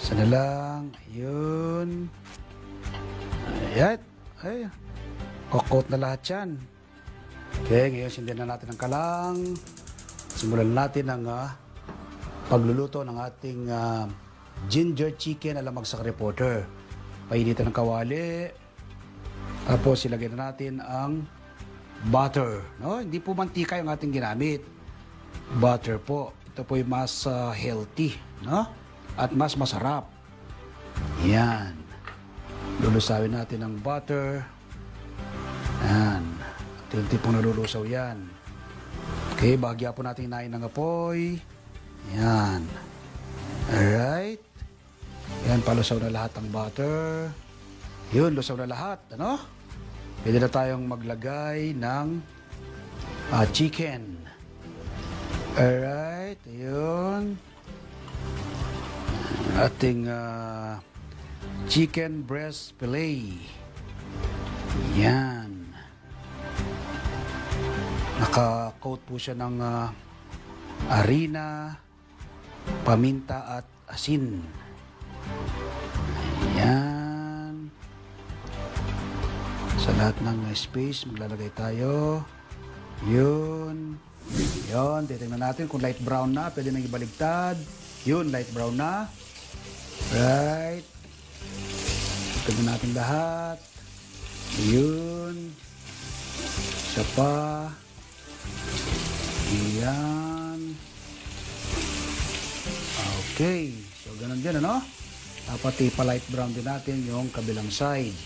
Sana lang. Ayun. Ayan. Ay. Kokot na lahat yan. Okay, ngayon sindihan na natin ang kalang. Simulan natin ang pagluluto ng ating ginger chicken alamang sa reporter. Painitan ng kawali. Tapos ilagay na natin ang butter. No? Hindi po mantika yung ating ginamit. Butter po. Ito po yung mas healthy, no? At mas masarap. Yan. Lulusawin natin ang butter. Yan. Unti-unti pong nalulusaw yan. Okay, bahagya po natin hinain ng apoy. Yan. Alright. Yan, palusaw na lahat ang butter. Yun, lusaw na lahat. Ano? Pwede na tayong maglagay ng chicken. Alright, ayun. Ating chicken breast fillet. Yan. Naka-coat po siya ng harina, paminta at asin. Yan. Sa lahat ng space, maglalagay tayo. Yun. Yun, titingnan natin kung light brown na, pwede nang ibaligtad. Yun, light brown na. Right. Tignan natin lahat. Yun. Isa pa. Yan. Okay. So, ganun din, ano? Dapat ipa-light brown din natin yung kabilang side.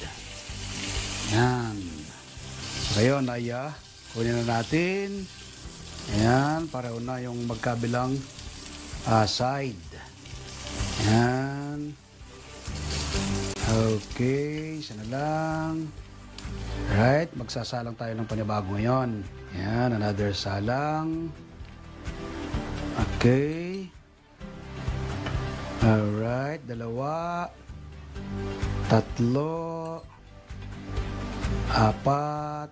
Yan. So, ngayon ay kunin na natin. Ayan, pareho na yung magkabilang side. Ayan. Okay, isa na lang. Right, magsasalang tayo ng panibago ngayon. Ayan, another salang. Okay. Alright, dalawa. Tatlo. Apat.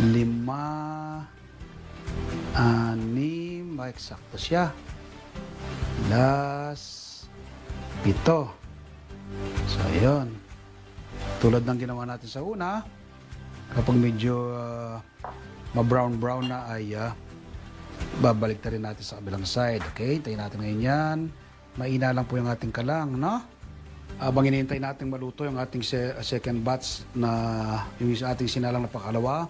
Lima. Anim, eksakto siya. Last, 7. So, ayun. Tulad ng ginawa natin sa una, kapag medyo ma-brown-brown na ay babalik na rin natin sa kabilang side. Okay, tayo natin ngayon yan. Maina lang po yung ating kalang, no? Habang hinihintay natin maluto yung ating second batch na yung ating sinalang na pakalawa,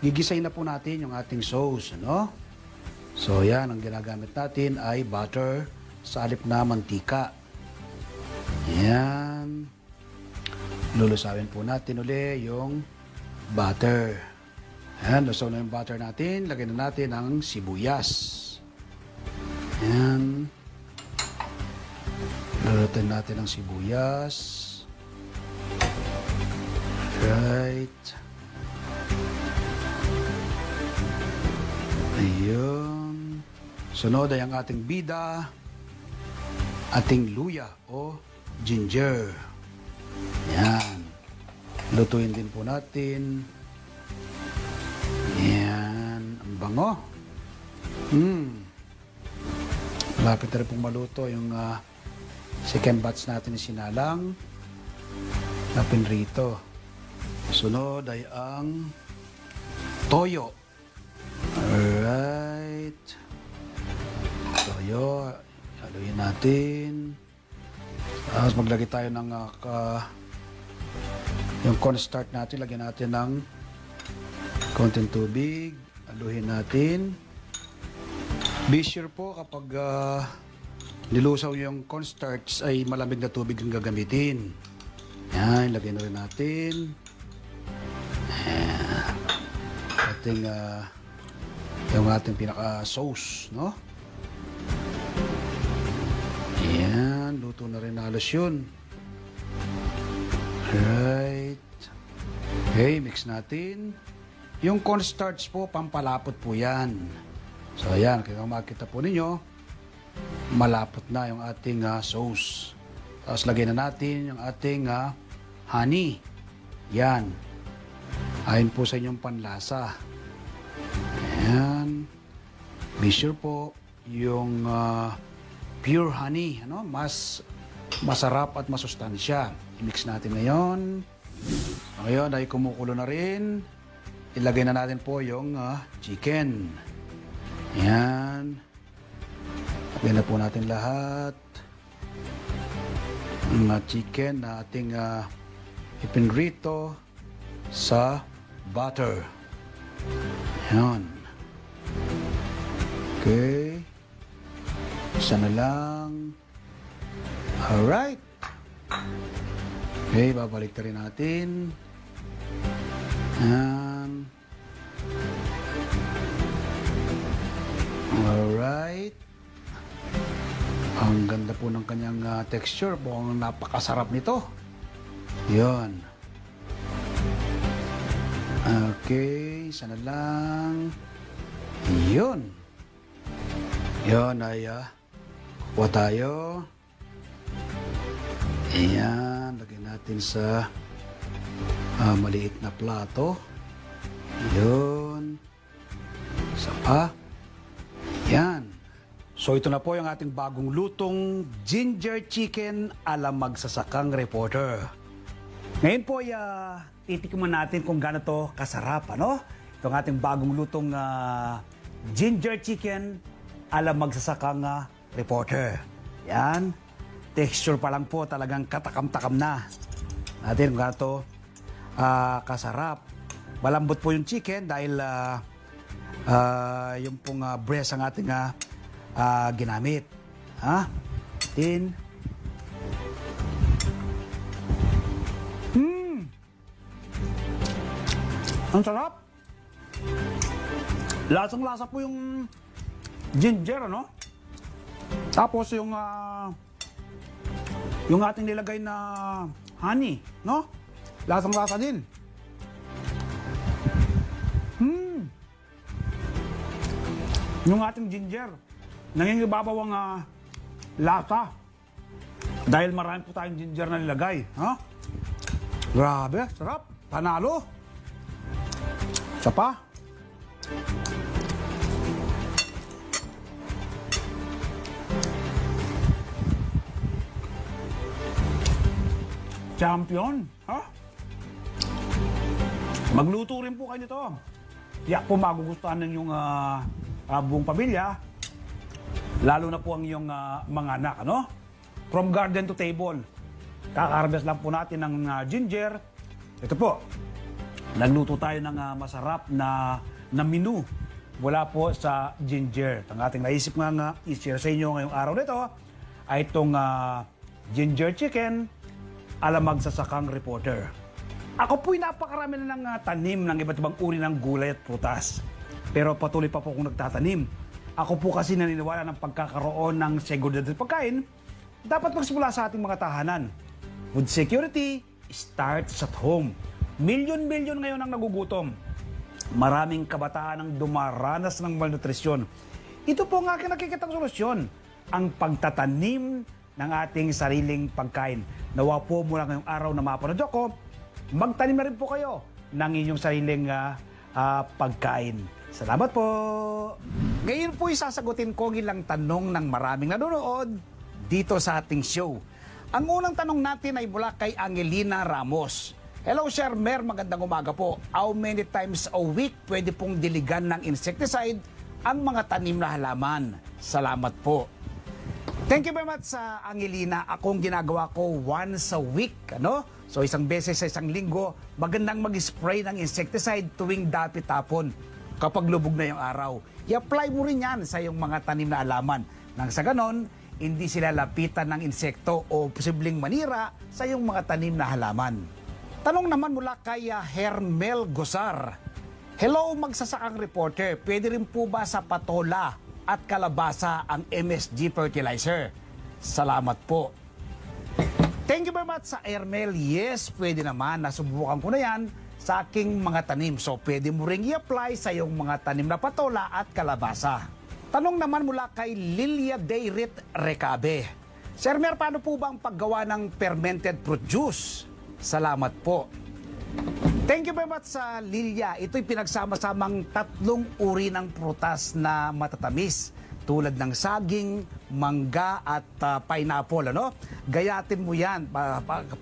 gigisay na po natin yung ating sauce, no? So, yan, ang ginagamit natin ay butter sa halip na mantika. Yan. Lulusawin po natin uli yung butter. Yan, lusaw na yung butter natin. Lagyan na natin ang sibuyas. Yan. Lulutin natin ang sibuyas. Right. Ayun. Sunod ay ang ating bida, ating luya o ginger. Yan. Lutuin din po natin. Yan. Ang bango. Malapit na rin pong maluto yung second batch natin na sinalang na pinrito. Sunod ay ang toyo. Alright. Toyo. Haluin natin. Tapos maglagay tayo ng yung cornstarch natin. Lagyan natin ng konting tubig. Haluin natin. Be sure po kapag nilusaw yung cornstarch ay malamig na tubig ang gagamitin. Yan. Lagyan na rin natin. Ayan. Yung ating pinaka-sauce, no? Ayan, luto na rin halos yun. Alright. Okay, mix natin. Yung cornstarch po, pampalapot po yan. So, ayan, kaya makikita po ninyo, malapot na yung ating sauce. Tapos, lagyan na natin yung ating honey. Yan. Ayon po sa inyong panlasa. Ayan. Be sure po yung pure honey, ano? Mas masarap at masustansya. I-mix natin ngayon. Ngayon ay kumukulo na rin. Ilagay na natin po yung chicken. Yan. Lagay na po natin lahat. Ang chicken na ating ipinrito sa butter. Yan. Okay. Isa na lang. Alright. Okay, babalik na rin natin. Yan. Alright. Ang ganda po ng kanyang texture. Mukhang napakasarap nito. Yun. Okay, isa na lang. Yun. Yun ay kuha tayo. Ayan, lagyan natin sa maliit na plato. Yun. Isa pa. Ayan. So ito na po yung ating bagong lutong ginger chicken ala magsasakang reporter. Ngayon po ay titikman natin kung gaano to kasarap, ano? Itong ating bagong lutong ginger chicken ala magsasakang reporter. Yan. Texture pa lang po talagang katakam-takam na. Natin kung gaano to kasarap. Malambot po yung chicken dahil yung pong breast ang ating ginamit. Tin. Ang sarap. Lasang-lasa po yung ginger, ano? Tapos yung ating nilagay na honey, no? Lasang-lasa din. Yung ating ginger, nangingibabaw ang lasa. Dahil marami po tayong ginger na nilagay. Grabe, sarap. Panalo. Isa pa. Champion. Magluto rin po kayo nito. Tiyak po magugustuhan ng yung buong pamilya. Lalo na po ang iyong mga anak, ano? From garden to table. Kaka-harvest lang po natin ng ginger. Ito po. Nagluto tayo ng masarap na menu mula po sa ginger. Ang ating naisip nga i-share sa inyo ngayong araw nito ay itong ginger chicken ala magsasakang reporter. Ako po'y napakarami na ng tanim ng iba't ibang uri ng gulay at prutas. Pero patuloy pa po akong nagtatanim. Ako po kasi naniniwala ng pagkakaroon ng seguridad at pagkain, dapat magsimula sa ating mga tahanan. Food security starts at home. Milyon-milyon ngayon ang nagugutom. Maraming kabataan ang dumaranas ng malnutrisyon. Ito po ang aking nakikitang solusyon, ang pagtatanim ng ating sariling pagkain. Nawa po mula ngayong araw na mapanood ako, magtanim na rin po kayo ng inyong sariling pagkain. Salamat po! Ngayon po isasagutin ko ang ilang tanong ng maraming nanonood dito sa ating show. Ang unang tanong natin ay mula kay Angelina Ramos. Hello, Sir Mer, magandang umaga po. How many times a week pwede pong diligan ng insecticide ang mga tanim na halaman? Salamat po. Thank you very much sa Angelina. Akong ginagawa ko once a week, ano? So isang beses sa isang linggo, magandang mag-spray ng insecticide tuwing dapit tapon kapag lubog na yung araw. I-apply mo rin yan sa iyong mga tanim na halaman. Nang sa ganon, hindi sila lapitan ng insekto o posibleng manira sa iyong mga tanim na halaman. Tanong naman mula kay Hermel Gosar. Hello, magsasakang reporter. Pwede rin po ba sa patola at kalabasa ang MSG fertilizer? Salamat po. Thank you very much sa Hermel. Yes, pwede naman. Nasubukan ko na yan sa aking mga tanim. So, pwede mo ring i-apply sa iyong mga tanim na patola at kalabasa. Tanong naman mula kay Lilia Dayrit Recabe. Sir Mer, paano po ba ang paggawa ng fermented fruit juice? Salamat po. Thank you very much sa Lilia. Ito'y pinagsama-samang tatlong uri ng prutas na matatamis. tulad ng saging, mangga at pineapple. Ano? Gayatin mo yan.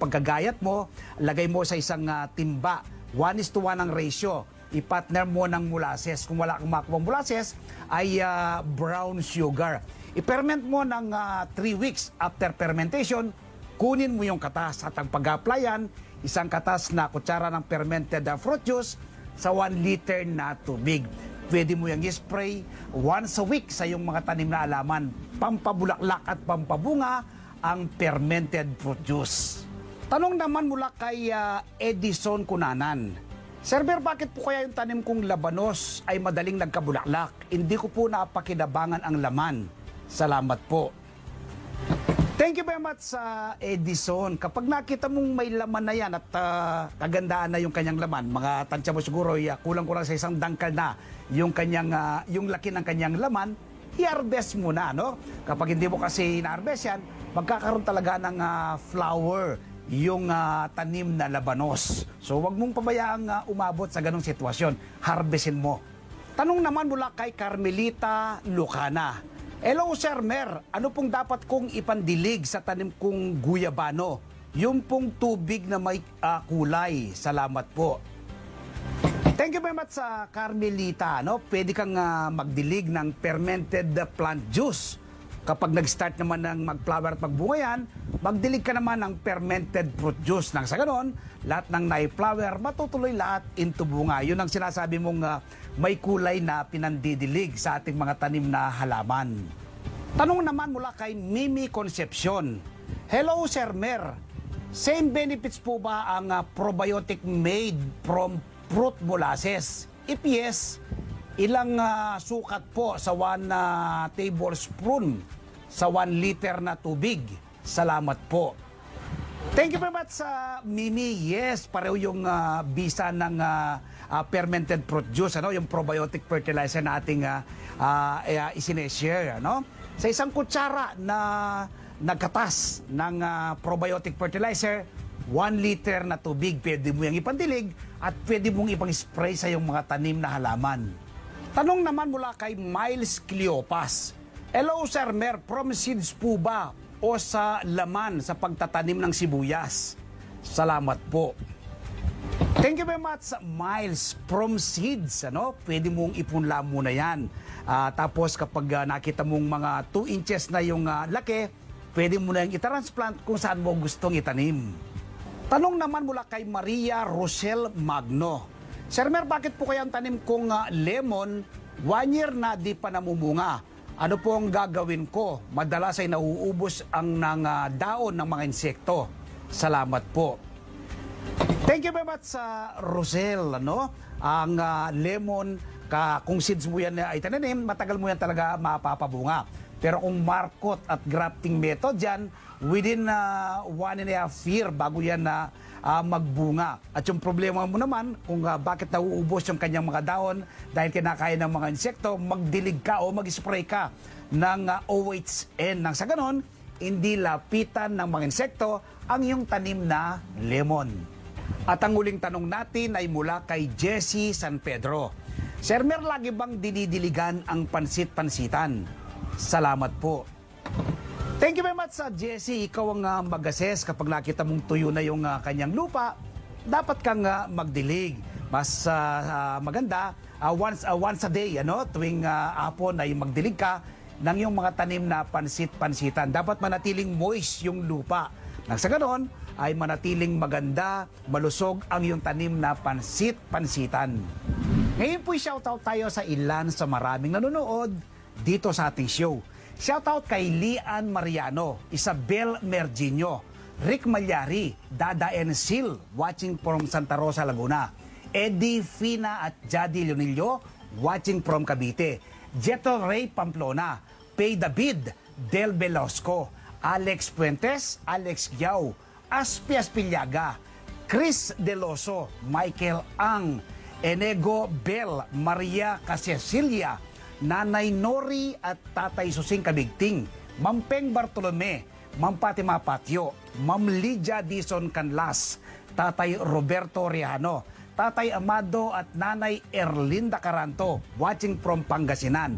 Pagkagayat mo, lagay mo sa isang timba. 1:1 ang ratio. I-partner mo ng molasses. Kung wala kang makuha molasses, ay brown sugar. I-ferment mo ng 3 weeks. After fermentation, kunin mo yung katas. At ang pag-applyan, isang katas na kutsara ng fermented fruit juice sa 1 liter na tubig. Pwede mo yung i-spray once a week sa iyong mga tanim na halaman. Pampabulaklak at pampabunga ang fermented fruit juice. Tanong naman mula kay Edison Cunanan. Sir Ber, bakit po kaya yung tanim kong labanos ay madaling nagkabulaklak? Hindi ko po napakinabangan ang laman. Salamat po. Thank you very much sa Edison. Kapag nakita mong may laman na yan at kagandaan na yung kanyang laman, mga tansya mo siguro kulang-kulang sa isang dangkal na yung laki ng kanyang laman, i-harvest mo na, no? Kapag hindi mo kasi na-harvest yan, magkakaroon talaga ng flower yung tanim na labanos. So wag mong pabayaang umabot sa ganong sitwasyon. Harvestin mo. Tanong naman mula kay Carmelita Lucana. Hello Sir Mer, ano pong dapat kong ipandilig sa tanim kong guyabano? Yung pong tubig na may kulay. Salamat po. Thank you very much sa Carmelita. No? Pwede kang magdilig ng fermented plant juice. Kapag nag-start naman ng mag-flower at magbunga yan, magdilig ka naman ng fermented fruit juice. Nang sa ganon, lahat ng na-flower, matutuloy lahat into bunga. Yun ang sinasabi mong may kulay na pinandidilig sa ating mga tanim na halaman. Tanong naman mula kay Mimi Concepcion. Hello Sir Mer, same benefits po ba ang probiotic made from fruit molasses? If yes, ilang sukat po sa 1 tablespoon sa 1 liter na tubig? Salamat po. Thank you very much sa Mimi. Yes, pareho yung bisa ng fermented fruit juice, ano? Yung probiotic fertilizer na ating isineshare. Ano? Sa isang kutsara na nagkatas ng probiotic fertilizer, 1 liter na tubig, pwede mo yung ipandilig at pwede mong ipang-spray sa iyong mga tanim na halaman. Tanong naman mula kay Miles Cleopas. Hello Sir Mer, from seeds po ba o sa laman sa pagtatanim ng sibuyas? Salamat po. Thank you very much Miles, from seeds. Ano? Pwede mong ipunla muna yan. Tapos kapag nakita mong mga 2 inches na yung laki, pwede mo na yung itransplant kung saan mo gustong itanim. Tanong naman mula kay Maria Rosel Magno. Sir Mer, bakit po kaya ang tanim kong lemon 1 year na di pa namumunga? Ano po ang gagawin ko? Madalas ay nauubos ang daon ng mga insekto. Salamat po. Thank you very much sa Rosel. Ano? Ang lemon, kung seeds mo yan ay tananim, matagal mo yan talaga mapapabunga. Pero kung markot at grafting method yan, within 1.5 year bago yan magbunga. At yung problema mo naman, kung bakit nauubos yung kanyang mga daon dahil kinakain ng mga insekto, magdilig ka o mag-spray ka ng OHN. Nang sa ganon, hindi lapitan ng mga insekto ang iyong tanim na lemon. At ang huling tanong natin ay mula kay Jessie San Pedro. Sir Mer, lagi bang dinidiligan ang pansit-pansitan? Salamat po. Thank you very much sa Jessie. Ikaw ang mag-assess kapag nakita mong tuyo na yung kanyang lupa, dapat kang magdilig. Mas maganda once a day, ano, tuwing hapon ay magdilig ka ng yung mga tanim na pansit-pansitan. Dapat manatiling moist yung lupa. Nang sa ganon ay manatiling maganda, malusog ang yung tanim na pansit-pansitan. Ngayon po'y shoutout tayo sa ilan sa maraming nanonood dito sa ating show. Shoutout kay Lian Mariano, Isabel Merginio, Rick Malyari, Dada Ensil, watching from Santa Rosa, Laguna, Eddie Fina at Jadi Leonilio, watching from Cavite, Jeto Ray Pamplona, Pay David, Del Velasco, Alex Puentes, Alex Yao, Aspias Pilyaga, Chris Deloso, Michael Ang, Enego Bell, Maria Casesilia, Nanay Nori at Tatay Susing Kabigting, Ma'am Peng Bartolome, Ma'am Fatima Patio, Ma'am Lydia Dison Canlas, Tatay Roberto Riano, Tatay Amado at Nanay Erlinda Caranto, watching from Pangasinan,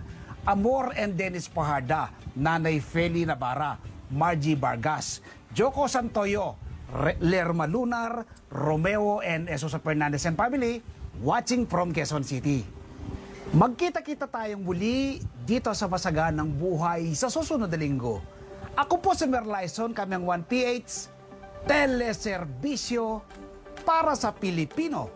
Amor and Dennis Paharda, Nanay Feli Navarra, Margie Vargas, Joko Santoyo, Lerma Lunar, Romeo and Esosa Fernandez and family, watching from Quezon City. Magkita-kita tayong muli dito sa Masaganang Buhay sa susunod na linggo. Ako po si Merlyson, kami ang 1PH, teleserbisyo para sa Pilipino.